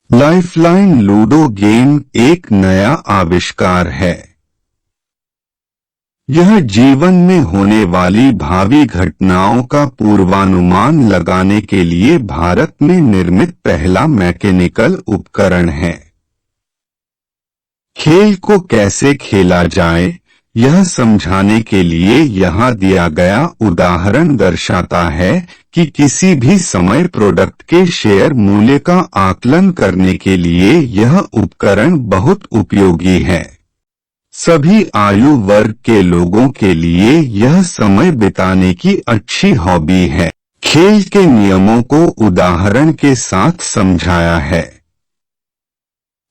Lifeline ludo game एक नया आविष्कार है। यह जीवन में होने वाली भावी घटनाओं का पूर्वानुमान लगाने के लिए भारत में निर्मित पहला मैकेनिकल उपकरण है। खेल को कैसे खेला जाए, यह समझाने के लिए यहाँ दिया गया उदाहरण दर्शाता है कि किसी भी समय प्रोडक्ट के शेयर मूल्य का आकलन करने के लिए यह उपकरण बहुत उपयोगी है। सभी आयु वर्ग के लोगों के लिए यह समय बिताने की अच्छी हॉबी है। खेल के नियमों को उदाहरण के साथ समझाया है।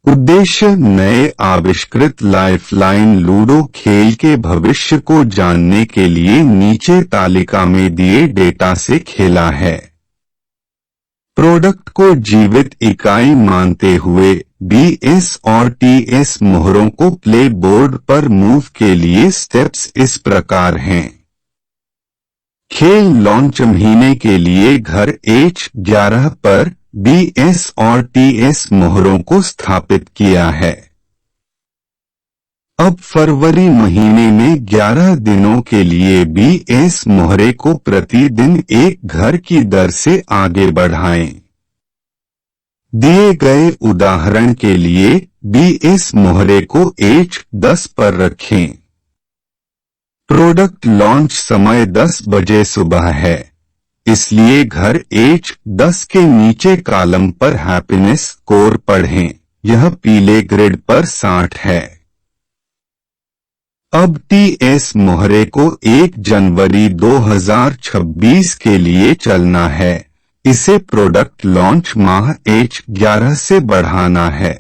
उद्देश्य: नए आविष्कृत लाइफलाइन लूडो खेल के भविष्य को जानने के लिए नीचे तालिका में दिए डेटा से खेला है। प्रोडक्ट को जीवित इकाई मानते हुए BS और TS मोहरों को प्ले बोर्ड पर मूव के लिए स्टेप्स इस प्रकार हैं। खेल लॉन्च महीने के लिए घर H11 पर BS और TS मोहरों को स्थापित किया है। अब फरवरी महीने में 11 दिनों के लिए BS मोहरे को प्रतिदिन एक घर की दर से आगे बढ़ाएं। दिए गए उदाहरण के लिए BS मोहरे को H10 पर रखें। प्रोडक्ट लॉन्च समय 10 बजे सुबह है, इसलिए घर H10 के नीचे कॉलम पर हैप्पीनेस स्कोर पढ़ें। यह पीले ग्रिड पर 60 है। अब TS मोहरे को 1 जनवरी 2026 के लिए चलना है। इसे प्रोडक्ट लॉन्च माह H11 से बढ़ाना है।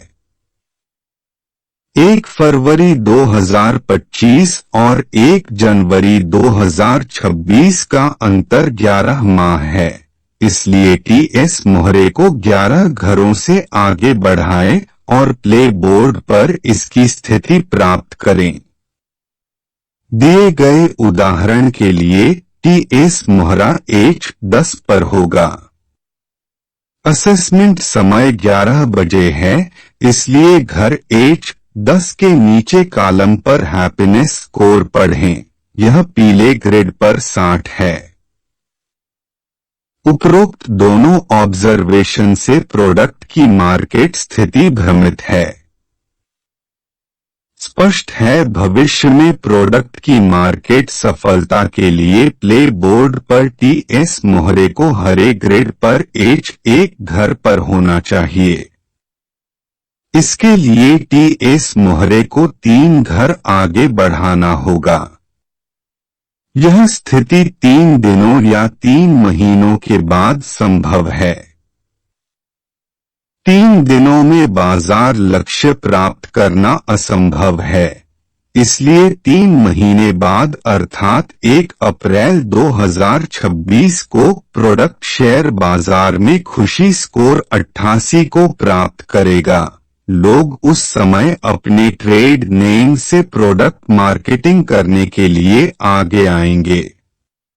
1 फरवरी 2025 और 1 जनवरी 2026 का अंतर 11 माह है, इसलिए TS मोहरे को 11 घरों से आगे बढ़ाएं और प्ले बोर्ड पर इसकी स्थिति प्राप्त करें। दिए गए उदाहरण के लिए TS मोहरा H10 पर होगा। असेसमेंट समय 11 बजे है, इसलिए घर H10 के नीचे कॉलम पर हैप्पीनेस स्कोर पढ़ें। यह पीले ग्रिड पर 60 है। उपरोक्त दोनों ऑब्जर्वेशन से प्रोडक्ट की मार्केट स्थिति भ्रमित है। स्पष्ट है भविष्य में प्रोडक्ट की मार्केट सफलता के लिए प्ले बोर्ड पर TS मोहरे को हरे ग्रिड पर H1 घर पर होना चाहिए। इसके लिए TS मोहरे को 3 घर आगे बढ़ाना होगा। यह स्थिति 3 दिनों या 3 महीनों के बाद संभव है। 3 दिनों में बाजार लक्ष्य प्राप्त करना असंभव है, इसलिए 3 महीने बाद अर्थात 1 अप्रैल 2026 को प्रोडक्ट शेयर बाजार में खुशी स्कोर 88 को प्राप्त करेगा। लोग उस समय अपने ट्रेड नेम से प्रोडक्ट मार्केटिंग करने के लिए आगे आएंगे।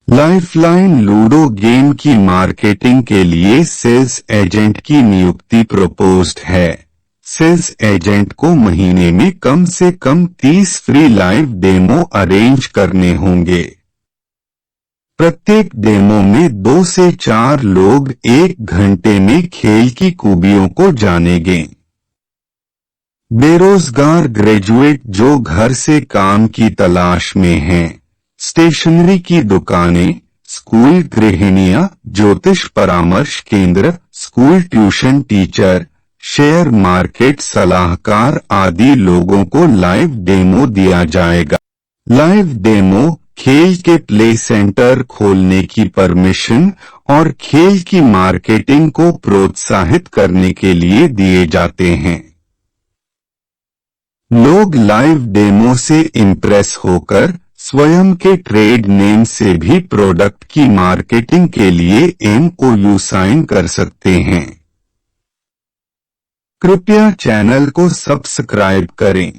लाइफलाइन लूडो गेम की मार्केटिंग के लिए सेल्स एजेंट की नियुक्ति प्रपोज्ड है। सेल्स एजेंट को महीने में कम से कम 30 फ्री लाइव डेमो अरेंज करने होंगे। प्रत्येक डेमो में 2 से 4 लोग 1 घंटे में खेल की खूबियों को जानेंगे। बेरोजगार ग्रेजुएट जो घर से काम की तलाश में हैं, स्टेशनरी की दुकानें, स्कूल गृहिणियां, ज्योतिष परामर्श केंद्र, school tuition teacher, share market सलाहकार आदि लोगों को लाइव डेमो दिया जाएगा। लाइव डेमो खेल के प्ले सेंटर खोलने की परमिशन और खेल की मार्केटिंग को प्रोत्साहित करने के लिए दिए जाते हैं। लोग लाइव डेमो से इंप्रेस होकर स्वयं के ट्रेड नेम से भी प्रोडक्ट की मार्केटिंग के लिए MOU साइन कर सकते हैं। कृपया चैनल को सब्सक्राइब करें।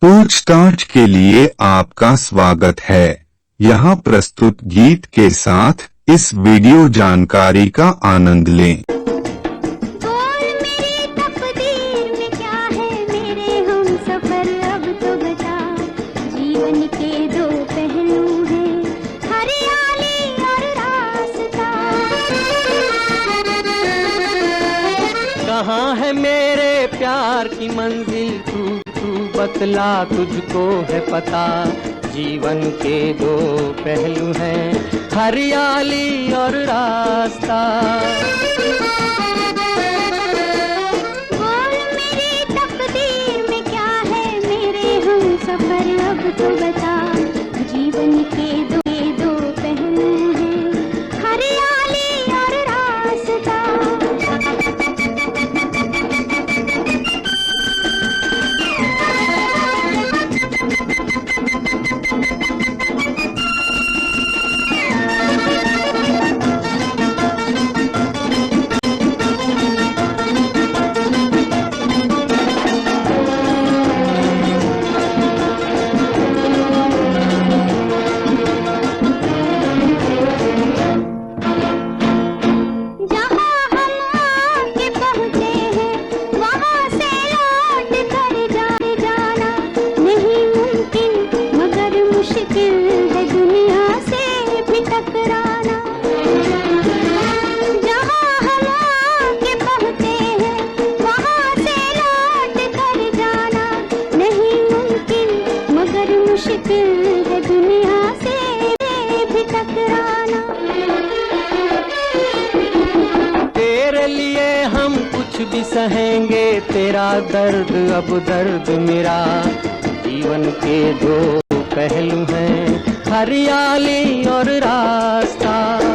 पूछताछ के लिए आपका स्वागत है। यहाँ प्रस्तुत गीत के साथ इस वीडियो जानकारी का आनंद लें। कहाँ है मेरे प्यार की मंजिल, तू बतला, तुझको है पता। जीवन के दो पहलू हैं, हरियाली और रास्ता। बोल मेरी तकदीर में क्या है, मेरे हमसफर अब तो बता। जीवन के दो पहलू हैं, हरियाली और रास्ता। मुश्किल है दुनिया से भी टकराना। तेरे लिए हम कुछ भी सहेंगे, तेरा दर्द अब दर्द मेरा। जीवन के दो पहलू हैं, हरियाली और रास्ता।